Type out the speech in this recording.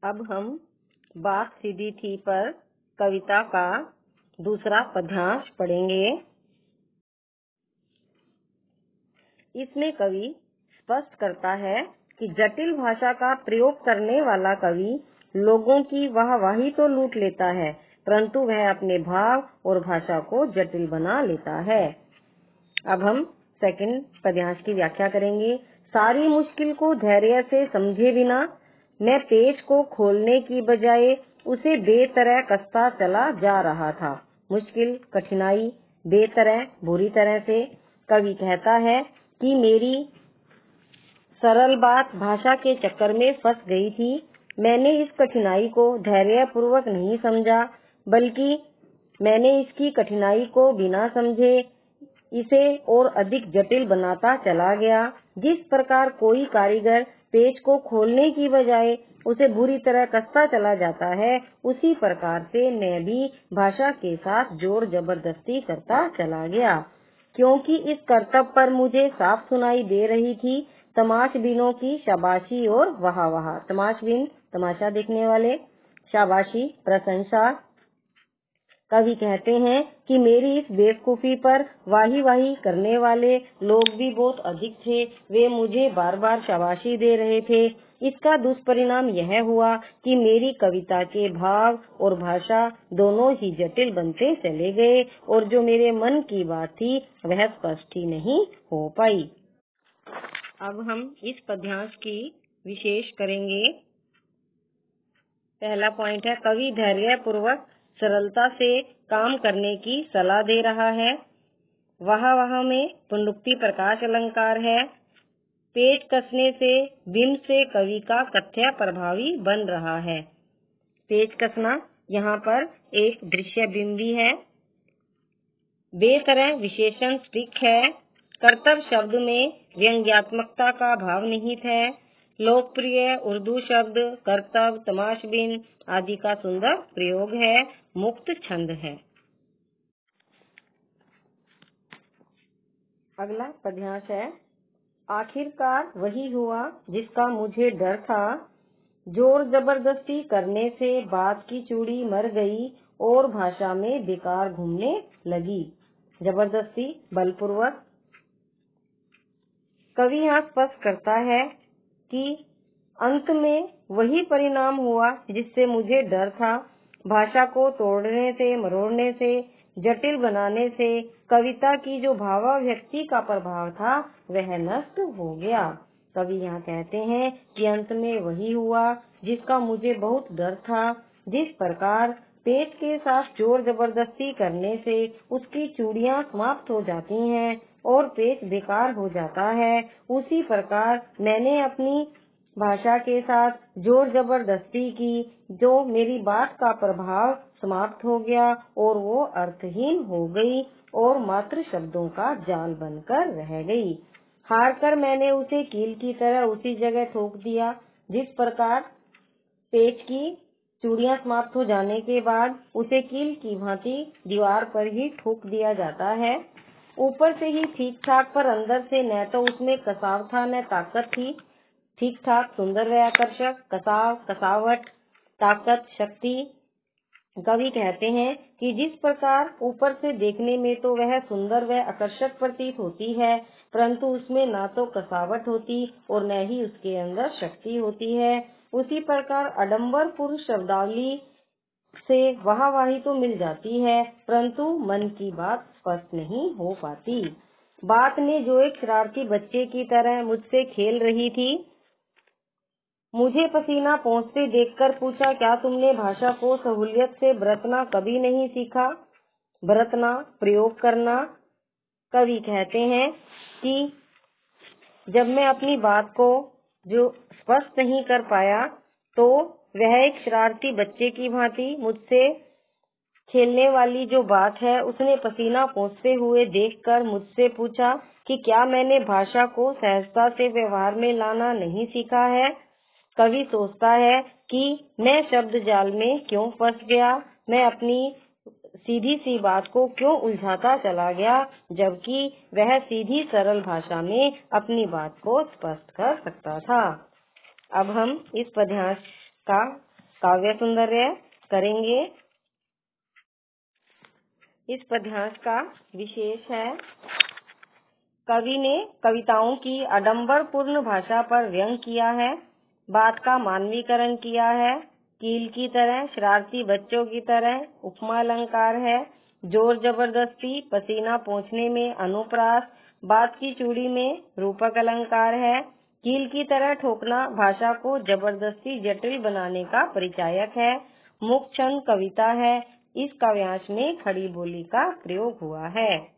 अब हम बात सीधी थी पर कविता का दूसरा पद्यांश पढ़ेंगे। इसमें कवि स्पष्ट करता है कि जटिल भाषा का प्रयोग करने वाला कवि लोगों की वाहवाही तो लूट लेता है, परंतु वह अपने भाव और भाषा को जटिल बना लेता है। अब हम सेकंड पद्यांश की व्याख्या करेंगे। सारी मुश्किल को धैर्य से समझे बिना मैं पेज को खोलने की बजाय उसे बेतरह कसता चला जा रहा था। मुश्किल, कठिनाई, बेतरह, बुरी तरह से। कवि कहता है कि मेरी सरल बात भाषा के चक्कर में फंस गई थी। मैंने इस कठिनाई को धैर्य पूर्वक नहीं समझा, बल्कि मैंने इसकी कठिनाई को बिना समझे इसे और अधिक जटिल बनाता चला गया। जिस प्रकार कोई कारीगर पेज को खोलने की बजाय उसे बुरी तरह कसता चला जाता है, उसी प्रकार से मैं भी भाषा के साथ जोर जबरदस्ती करता चला गया, क्योंकि इस कर्तव्य पर मुझे साफ सुनाई दे रही थी तमाशबीनों की शाबाशी और वाह वाह। तमाशबीन तमाशा देखने वाले, शाबाशी प्रशंसा। कवि कहते हैं कि मेरी इस बेवकूफी पर वाही वाही करने वाले लोग भी बहुत अधिक थे। वे मुझे बार बार शाबाशी दे रहे थे। इसका दुष्परिणाम यह हुआ कि मेरी कविता के भाव और भाषा दोनों ही जटिल बनते चले गए और जो मेरे मन की बात थी वह स्पष्ट ही नहीं हो पाई। अब हम इस पद्यांश की विशेष करेंगे। पहला पॉइंट है, कवि धैर्य पूर्वक सरलता से काम करने की सलाह दे रहा है। वाह वाह में पुनरुक्ति प्रकाश अलंकार है। पेट कसने से बिंब से कवि का कथ्य प्रभावी बन रहा है। पेट कसना यहाँ पर एक दृश्य बिंब भी है। बेतरह विशेषण स्टिक है। कर्तव्य शब्द में व्यंग्यात्मकता का भाव निहित है। लोकप्रिय उर्दू शब्द कर्तव्य, तमाशबीन आदि का सुंदर प्रयोग है। मुक्त छंद है। अगला पद्यांश है, आखिरकार वही हुआ जिसका मुझे डर था। जोर जबरदस्ती करने से बात की चूड़ी मर गई और भाषा में बेकार घूमने लगी। जबरदस्ती, बलपूर्वक। कवि यहाँ स्पष्ट करता है कि अंत में वही परिणाम हुआ जिससे मुझे डर था। भाषा को तोड़ने से, मरोड़ने से, जटिल बनाने से कविता की जो भावाभिव्यक्ति का प्रभाव था वह नष्ट हो गया। कवि यहाँ कहते हैं कि अंत में वही हुआ जिसका मुझे बहुत डर था। जिस प्रकार पेट के साथ जोर जबरदस्ती करने से उसकी चूड़ियाँ समाप्त हो जाती हैं और पेट बेकार हो जाता है, उसी प्रकार मैंने अपनी भाषा के साथ जोर जबरदस्ती की, जो मेरी बात का प्रभाव समाप्त हो गया और वो अर्थहीन हो गई और मात्र शब्दों का जाल बनकर रह गई। हार कर मैंने उसे कील की तरह उसी जगह ठोक दिया। जिस प्रकार पेच की चूड़ियां समाप्त हो जाने के बाद उसे कील की भांति दीवार पर ही ठोक दिया जाता है। ऊपर से ही ठीक ठाक, पर अंदर से न तो उसमें कसाव था न ताकत थी। ठीक ठाक, सुंदर व आकर्षक, कसाव, कसावट, ताकत, शक्ति। कवि कहते हैं कि जिस प्रकार ऊपर से देखने में तो वह सुंदर व आकर्षक प्रतीत होती है, परंतु उसमें ना तो कसावट होती और न ही उसके अंदर शक्ति होती है, उसी प्रकार आडंबर पुरुष शब्दावली से वाहवाही तो मिल जाती है, परंतु मन की बात स्पष्ट नहीं हो पाती। बात ने जो एक शरारती बच्चे की तरह मुझसे खेल रही थी, मुझे पसीना पहुँचते देखकर पूछा, क्या तुमने भाषा को सहूलियत से बरतना कभी नहीं सीखा? बरतना, प्रयोग करना। कवि कहते हैं कि जब मैं अपनी बात को जो स्पष्ट नहीं कर पाया, तो वह एक शरारती बच्चे की भांति मुझसे खेलने वाली जो बात है, उसने पसीना पोंछते हुए देखकर मुझसे पूछा कि क्या मैंने भाषा को सहजता से व्यवहार में लाना नहीं सीखा है। कवि सोचता है कि मैं शब्द जाल में क्यों फंस गया, मैं अपनी सीधी सी बात को क्यों उलझाता चला गया, जबकि वह सीधी सरल भाषा में अपनी बात को स्पष्ट कर सकता था। अब हम इस पद्यांश का काव्य सौंदर्य करेंगे। इस पद्यांश का विशेष है, कवि ने कविताओं की आडंबरपूर्ण भाषा पर व्यंग किया है, बात का मानवीकरण किया है, कील की तरह, शरारती बच्चों की तरह उपमा अलंकार है, जोर जबरदस्ती, पसीना पोंछने में अनुप्रास, बात की चूड़ी में रूपक अलंकार है, कील की तरह ठोकना भाषा को जबरदस्ती जटिल बनाने का परिचायक है, मुख छंद कविता है। इस काव्यांश में खड़ी बोली का प्रयोग हुआ है।